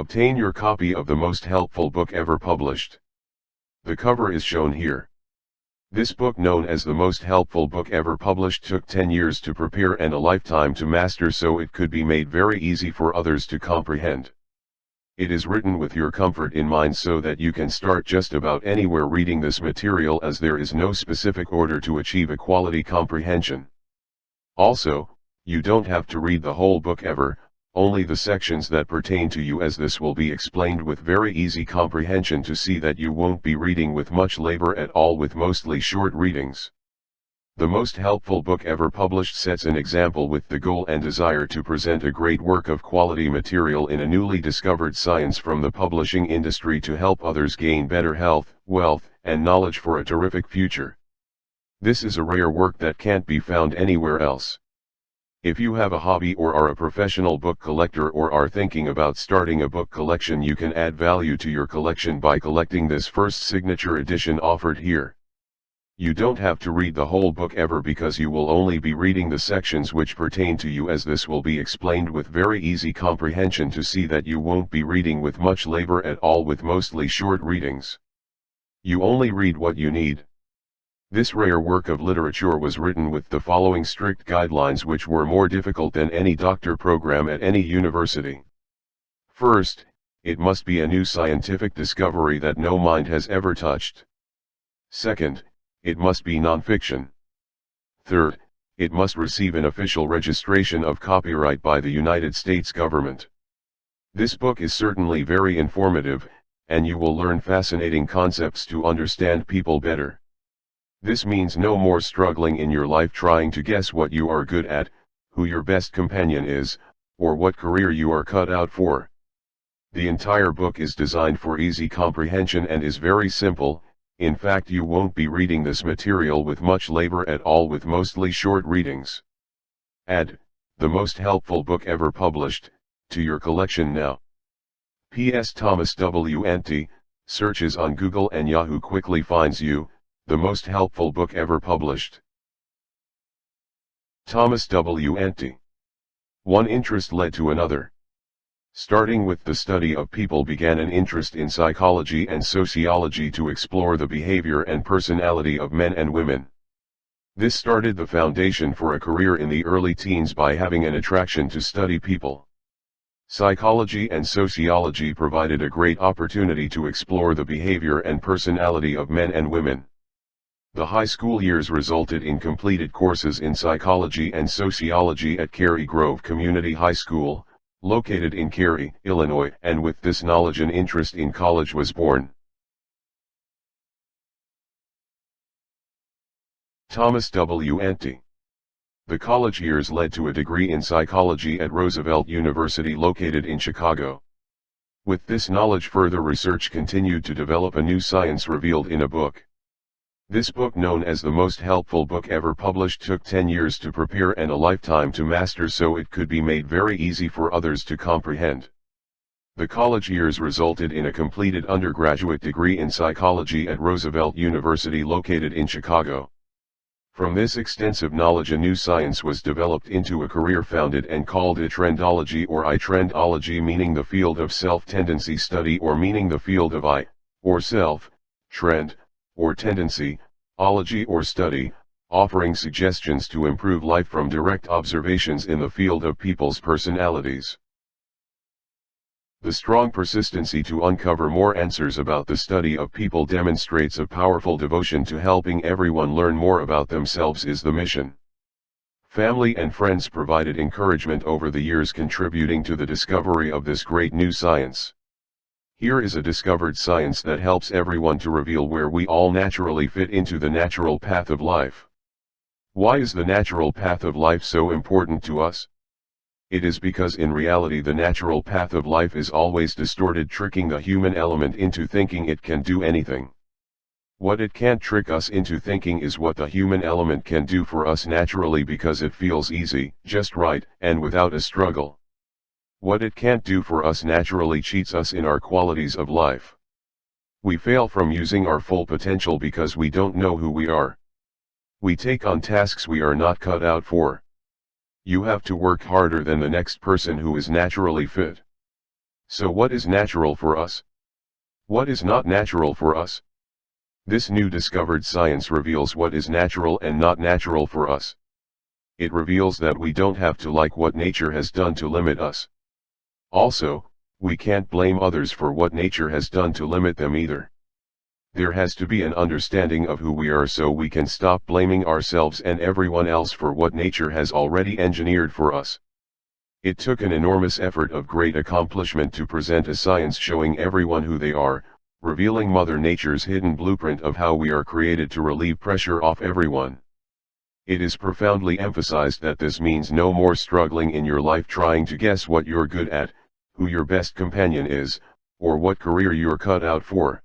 Obtain your copy of the most helpful book ever published. The cover is shown here. This book, known as the most helpful book ever published, took 10 years to prepare and a lifetime to master so it could be made very easy for others to comprehend. It is written with your comfort in mind so that you can start just about anywhere reading this material, as there is no specific order to achieve a quality comprehension. Also, you don't have to read the whole book ever, only the sections that pertain to you, as this will be explained with very easy comprehension to see that you won't be reading with much labor at all, with mostly short readings. The most helpful book ever published sets an example with the goal and desire to present a great work of quality material in a newly discovered science from the publishing industry to help others gain better health, wealth, and knowledge for a terrific future. This is a rare work that can't be found anywhere else. If you have a hobby or are a professional book collector or are thinking about starting a book collection, you can add value to your collection by collecting this first signature edition offered here. You don't have to read the whole book ever, because you will only be reading the sections which pertain to you, as this will be explained with very easy comprehension to see that you won't be reading with much labor at all, with mostly short readings. You only read what you need. This rare work of literature was written with the following strict guidelines, which were more difficult than any doctor program at any university. First, it must be a new scientific discovery that no mind has ever touched. Second, it must be non-fiction. Third, it must receive an official registration of copyright by the United States government. This book is certainly very informative, and you will learn fascinating concepts to understand people better. This means no more struggling in your life trying to guess what you are good at, who your best companion is, or what career you are cut out for. The entire book is designed for easy comprehension and is very simple. In fact, you won't be reading this material with much labor at all, with mostly short readings. Add the most helpful book ever published to your collection now. P.S. Thomas W. Antti searches on Google and Yahoo quickly finds you, the most helpful book ever published. Thomas W. Antti. One interest led to another. Starting with the study of people began an interest in psychology and sociology to explore the behavior and personality of men and women. This started the foundation for a career in the early teens by having an attraction to study people. Psychology and sociology provided a great opportunity to explore the behavior and personality of men and women. The high school years resulted in completed courses in psychology and sociology at Cary Grove Community High School, located in Cary, Illinois, and with this knowledge an interest in college was born. Thomas W. Antti. The college years led to a degree in psychology at Roosevelt University located in Chicago. With this knowledge, further research continued to develop a new science revealed in a book. This book, known as the most helpful book ever published, took 10 years to prepare and a lifetime to master so it could be made very easy for others to comprehend. The college years resulted in a completed undergraduate degree in psychology at Roosevelt University located in Chicago. From this extensive knowledge a new science was developed into a career founded and called trendology or trendology, meaning the field of self-tendency study, or meaning the field of or self, trend, or tendency, ology or study, offering suggestions to improve life from direct observations in the field of people's personalities. The strong persistency to uncover more answers about the study of people demonstrates a powerful devotion to helping everyone learn more about themselves is the mission. Family and friends provided encouragement over the years, contributing to the discovery of this great new science. Here is a discovered science that helps everyone to reveal where we all naturally fit into the natural path of life. Why is the natural path of life so important to us? It is because in reality the natural path of life is always distorted, tricking the human element into thinking it can do anything. What it can't trick us into thinking is what the human element can do for us naturally, because it feels easy, just right, and without a struggle. What it can't do for us naturally cheats us in our qualities of life. We fail from using our full potential because we don't know who we are. We take on tasks we are not cut out for. You have to work harder than the next person who is naturally fit. So what is natural for us? What is not natural for us? This new discovered science reveals what is natural and not natural for us. It reveals that we don't have to like what nature has done to limit us. Also, we can't blame others for what nature has done to limit them either. There has to be an understanding of who we are so we can stop blaming ourselves and everyone else for what nature has already engineered for us. It took an enormous effort of great accomplishment to present a science showing everyone who they are, revealing Mother Nature's hidden blueprint of how we are created to relieve pressure off everyone. It is profoundly emphasized that this means no more struggling in your life trying to guess what you're good at, who your best companion is, or what career you're cut out for.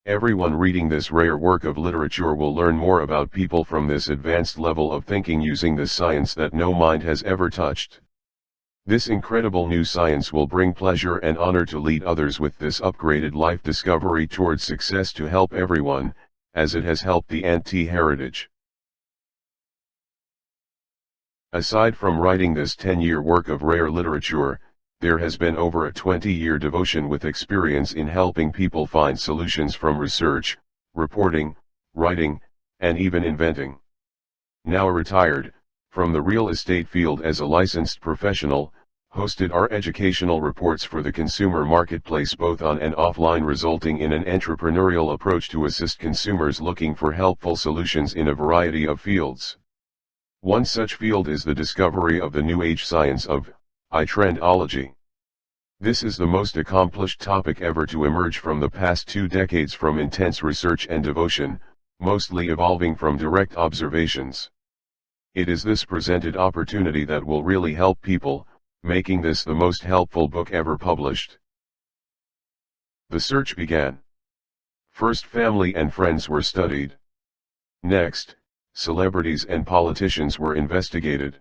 Everyone reading this rare work of literature will learn more about people from this advanced level of thinking using this science that no mind has ever touched. This incredible new science will bring pleasure and honor to lead others with this upgraded life discovery towards success to help everyone, as it has helped the Antti heritage. Aside from writing this 10-year work of rare literature, there has been over a 20-year devotion with experience in helping people find solutions from research, reporting, writing, and even inventing. Now retired, from the real estate field as a licensed professional, hosted our educational reports for the consumer marketplace both on and offline resulting in an entrepreneurial approach to assist consumers looking for helpful solutions in a variety of fields. One such field is the discovery of the new age science of trendology. This is the most accomplished topic ever to emerge from the past 2 decades from intense research and devotion, mostly evolving from direct observations. It is this presented opportunity that will really help people, making this the most helpful book ever published. The search began. First, family and friends were studied. Next, celebrities and politicians were investigated.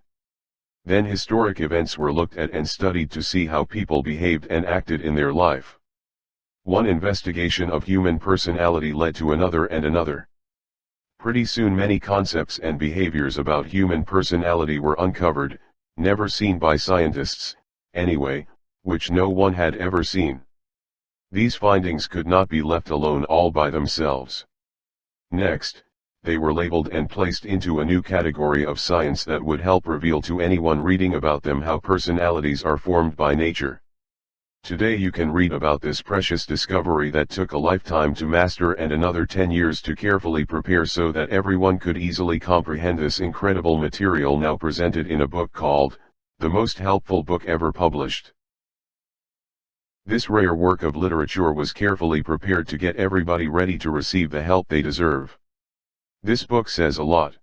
Then historic events were looked at and studied to see how people behaved and acted in their life. One investigation of human personality led to another and another. Pretty soon many concepts and behaviors about human personality were uncovered, never seen by scientists, anyway, which no one had ever seen. These findings could not be left alone all by themselves. Next, they were labeled and placed into a new category of science that would help reveal to anyone reading about them how personalities are formed by nature. Today you can read about this precious discovery that took a lifetime to master and another 10 years to carefully prepare so that everyone could easily comprehend this incredible material now presented in a book called, The Most Helpful Book Ever Published. This rare work of literature was carefully prepared to get everybody ready to receive the help they deserve. This book says a lot.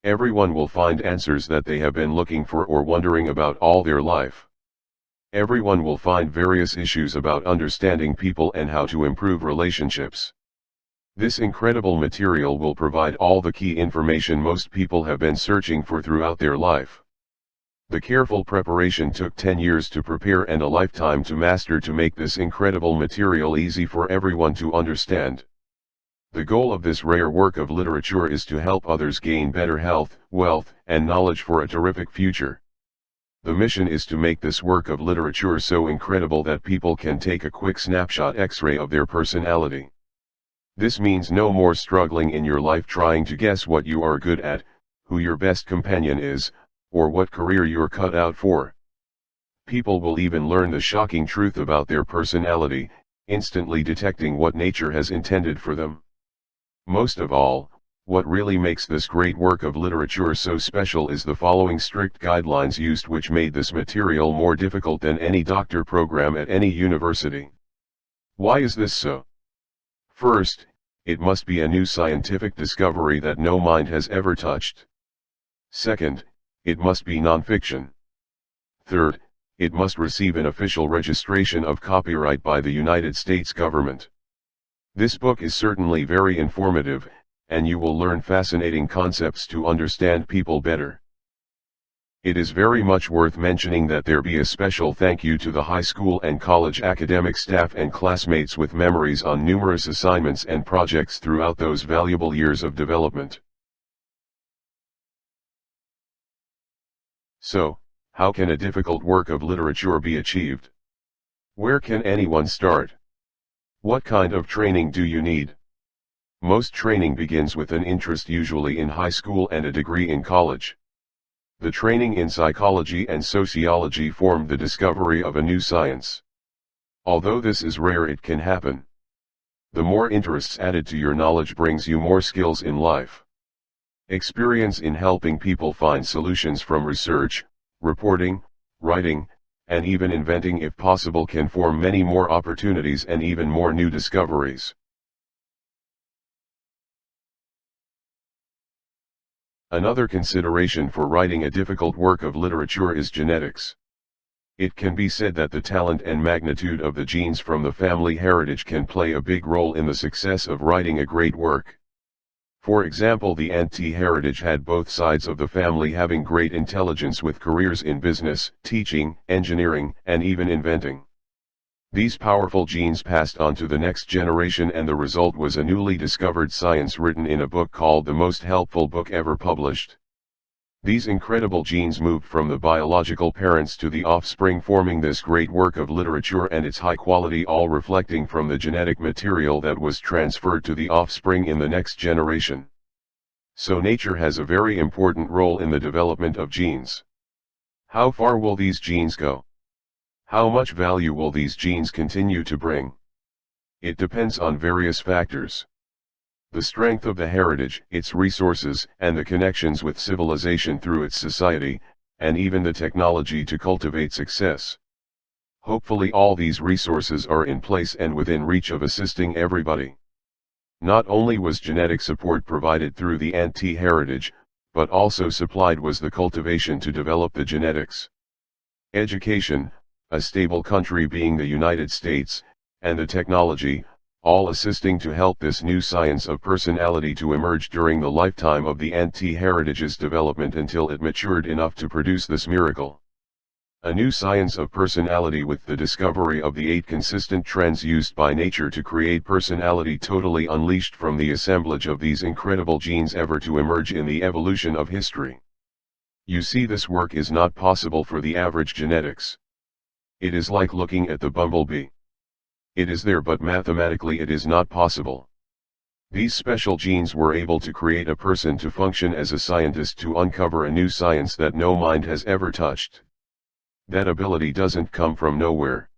Everyone will find answers that they have been looking for or wondering about all their life. Everyone will find various issues about understanding people and how to improve relationships. This incredible material will provide all the key information most people have been searching for throughout their life. The careful preparation took 10 years to prepare and a lifetime to master to make this incredible material easy for everyone to understand. The goal of this rare work of literature is to help others gain better health, wealth, and knowledge for a terrific future. The mission is to make this work of literature so incredible that people can take a quick snapshot X-ray of their personality. This means no more struggling in your life trying to guess what you are good at, who your best companion is, or what career you're cut out for. People will even learn the shocking truth about their personality, instantly detecting what nature has intended for them. Most of all, what really makes this great work of literature so special is the following strict guidelines used which made this material more difficult than any doctor program at any university. Why is this so? First, it must be a new scientific discovery that no mind has ever touched. Second, it must be non-fiction. Third, it must receive an official registration of copyright by the United States government. This book is certainly very informative, and you will learn fascinating concepts to understand people better. It is very much worth mentioning that there be a special thank you to the high school and college academic staff and classmates with memories on numerous assignments and projects throughout those valuable years of development. So, how can a difficult work of literature be achieved? Where can anyone start? What kind of training do you need? Most training begins with an interest, usually in high school, and a degree in college. The training in psychology and sociology formed the discovery of a new science. Although this is rare, it can happen. The more interests added to your knowledge brings you more skills in life. Experience in helping people find solutions from research, reporting, writing, and even inventing if possible can form many more opportunities and even more new discoveries. Another consideration for writing a difficult work of literature is genetics. It can be said that the talent and magnitude of the genes from the family heritage can play a big role in the success of writing a great work. For example, the Antti heritage had both sides of the family having great intelligence with careers in business, teaching, engineering, and even inventing. These powerful genes passed on to the next generation, and the result was a newly discovered science written in a book called the most helpful book ever published. These incredible genes moved from the biological parents to the offspring, forming this great work of literature and its high quality, all reflecting from the genetic material that was transferred to the offspring in the next generation. So nature has a very important role in the development of genes. How far will these genes go? How much value will these genes continue to bring? It depends on various factors. The strength of the heritage, its resources, and the connections with civilization through its society, and even the technology to cultivate success. Hopefully all these resources are in place and within reach of assisting everybody. Not only was genetic support provided through the Antti heritage, but also supplied was the cultivation to develop the genetics. Education, a stable country being the United States, and the technology, all assisting to help this new science of personality to emerge during the lifetime of the Antti heritage's development until it matured enough to produce this miracle. A new science of personality with the discovery of the 8 consistent trends used by nature to create personality totally unleashed from the assemblage of these incredible genes ever to emerge in the evolution of history. You see, this work is not possible for the average genetics. It is like looking at the bumblebee. It is there, but mathematically it is not possible. These special genes were able to create a person to function as a scientist, to uncover a new science that no mind has ever touched. That ability doesn't come from nowhere.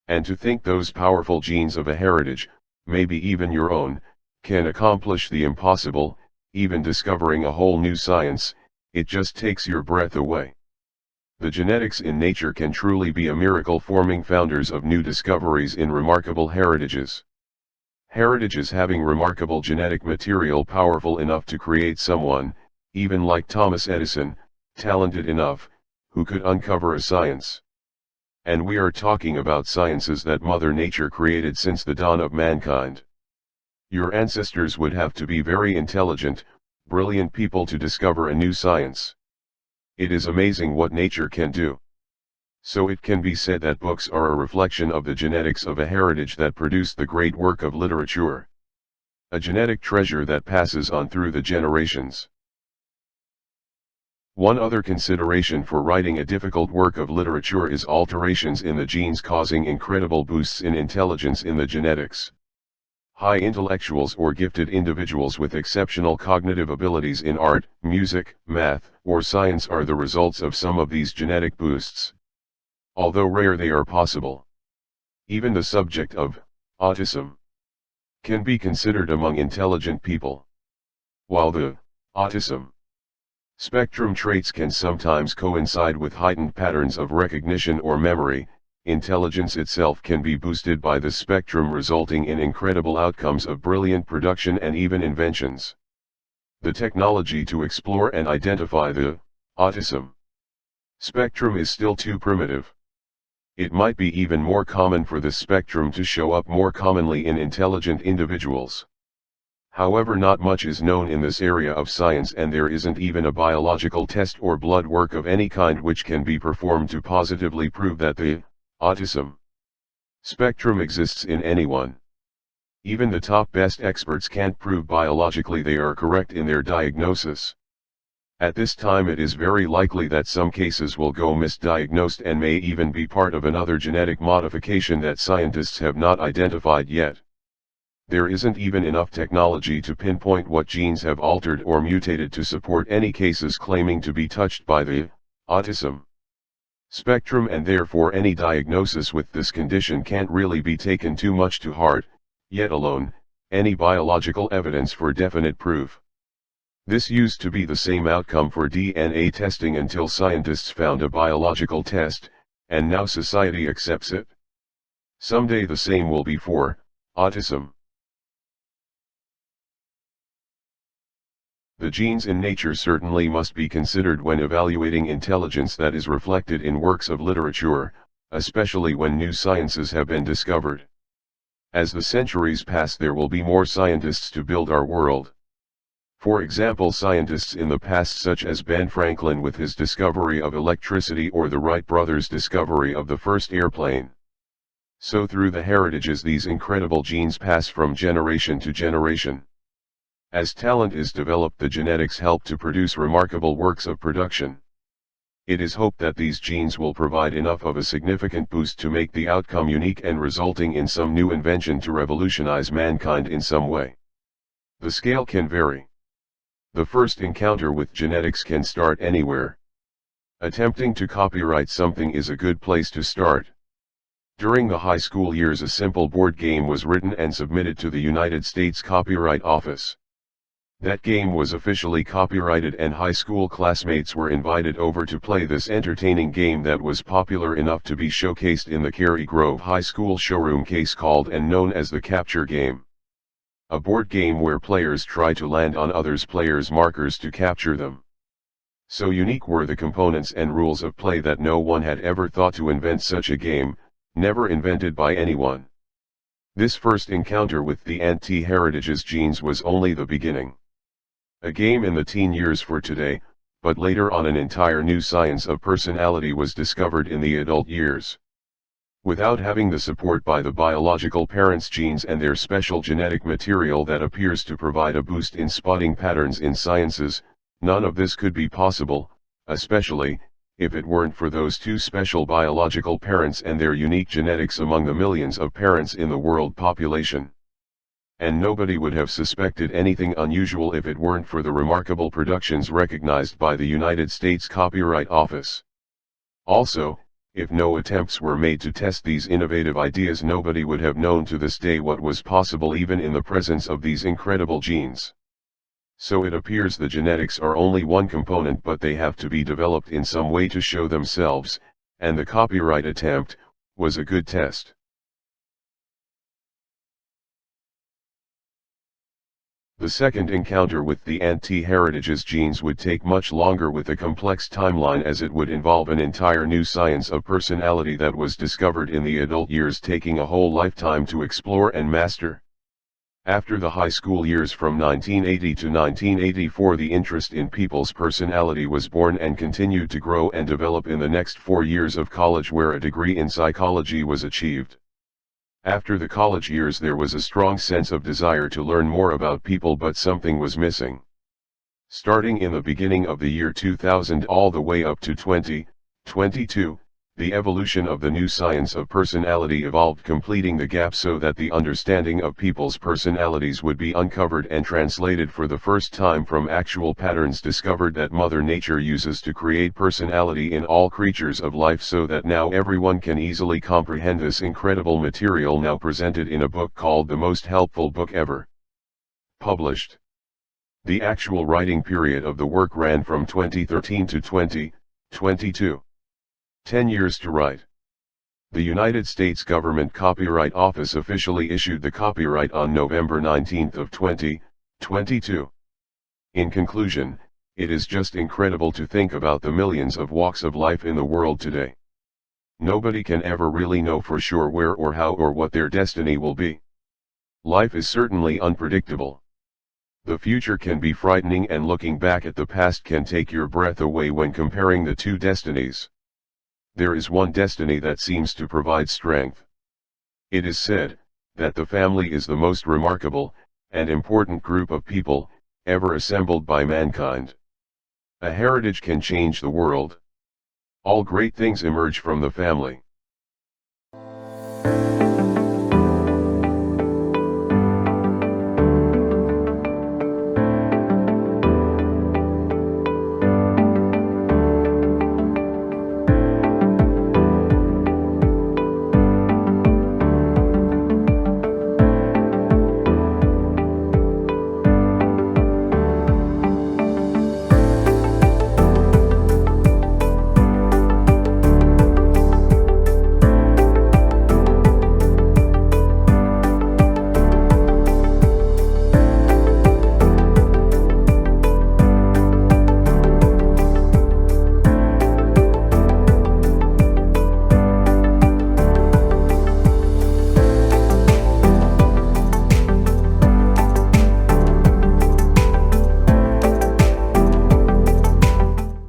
And to think those powerful genes of a heritage, maybe even your own, can accomplish the impossible, even discovering a whole new science, it just takes your breath away. The genetics in nature can truly be a miracle, forming founders of new discoveries in remarkable heritages. Heritages having remarkable genetic material powerful enough to create someone, even like Thomas Edison, talented enough, who could uncover a science. And we are talking about sciences that Mother Nature created since the dawn of mankind. Your ancestors would have to be very intelligent, brilliant people to discover a new science. It is amazing what nature can do. So it can be said that books are a reflection of the genetics of a heritage that produced the great work of literature. A genetic treasure that passes on through the generations. One other consideration for writing a difficult work of literature is alterations in the genes causing incredible boosts in intelligence in the genetics. High intellectuals or gifted individuals with exceptional cognitive abilities in art, music, math, or science are the results of some of these genetic boosts. Although rare, they are possible. Even the subject of autism can be considered among intelligent people. While the autism spectrum traits can sometimes coincide with heightened patterns of recognition or memory, intelligence itself can be boosted by the spectrum, resulting in incredible outcomes of brilliant production and even inventions. The technology to explore and identify the autism spectrum is still too primitive. It might be even more common for the spectrum to show up more commonly in intelligent individuals. However, not much is known in this area of science, and there isn't even a biological test or blood work of any kind which can be performed to positively prove that the autism spectrum exists in anyone. Even the top best experts can't prove biologically they are correct in their diagnosis. At this time, it is very likely that some cases will go misdiagnosed and may even be part of another genetic modification that scientists have not identified yet. There isn't even enough technology to pinpoint what genes have altered or mutated to support any cases claiming to be touched by the autism spectrum, and therefore any diagnosis with this condition can't really be taken too much to heart, yet alone any biological evidence for definite proof. This used to be the same outcome for DNA testing until scientists found a biological test, and now society accepts it. Someday the same will be for autism. The genes in nature certainly must be considered when evaluating intelligence that is reflected in works of literature, especially when new sciences have been discovered. As the centuries pass, there will be more scientists to build our world. For example, scientists in the past such as Ben Franklin with his discovery of electricity, or the Wright brothers' discovery of the first airplane. So through the heritages these incredible genes pass from generation to generation. As talent is developed, the genetics help to produce remarkable works of production. It is hoped that these genes will provide enough of a significant boost to make the outcome unique and resulting in some new invention to revolutionize mankind in some way. The scale can vary. The first encounter with genetics can start anywhere. Attempting to copyright something is a good place to start. During the high school years, a simple board game was written and submitted to the United States Copyright Office. That game was officially copyrighted, and high school classmates were invited over to play this entertaining game that was popular enough to be showcased in the Cary Grove High School showroom case called and known as the capture game. A board game where players try to land on others' players' markers to capture them. So unique were the components and rules of play that no one had ever thought to invent such a game, never invented by anyone. This first encounter with the anti-heritage's genes was only the beginning. A game in the teen years for today, but later on an entire new science of personality was discovered in the adult years. Without having the support by the biological parents' genes and their special genetic material that appears to provide a boost in spotting patterns in sciences, none of this could be possible, especially if it weren't for those two special biological parents and their unique genetics among the millions of parents in the world population. And nobody would have suspected anything unusual if it weren't for the remarkable productions recognized by the United States Copyright Office. Also, if no attempts were made to test these innovative ideas, nobody would have known to this day what was possible even in the presence of these incredible genes. So it appears the genetics are only one component, but they have to be developed in some way to show themselves, and the copyright attempt was a good test. The second encounter with the anti-heritage's genes would take much longer, with a complex timeline, as it would involve an entire new science of personality that was discovered in the adult years, taking a whole lifetime to explore and master. After the high school years from 1980 to 1984, the interest in people's personality was born and continued to grow and develop in the next 4 years of college, where a degree in psychology was achieved. After the college years, there was a strong sense of desire to learn more about people, but something was missing. Starting in the beginning of the year 2000 all the way up to 2022, the evolution of the new science of personality evolved, completing the gap so that the understanding of people's personalities would be uncovered and translated for the first time from actual patterns discovered that Mother Nature uses to create personality in all creatures of life, so that now everyone can easily comprehend this incredible material, now presented in a book called The Most Helpful Book Ever Published. The actual writing period of the work ran from 2013 to 2022. 10 years to write. The United States Government Copyright Office officially issued the copyright on November 19 of 2022. In conclusion, it is just incredible to think about the millions of walks of life in the world today. Nobody can ever really know for sure where or how or what their destiny will be. Life is certainly unpredictable. The future can be frightening, and looking back at the past can take your breath away when comparing the two destinies. There is one destiny that seems to provide strength. It is said that the family is the most remarkable and important group of people ever assembled by mankind. A heritage can change the world. All great things emerge from the family.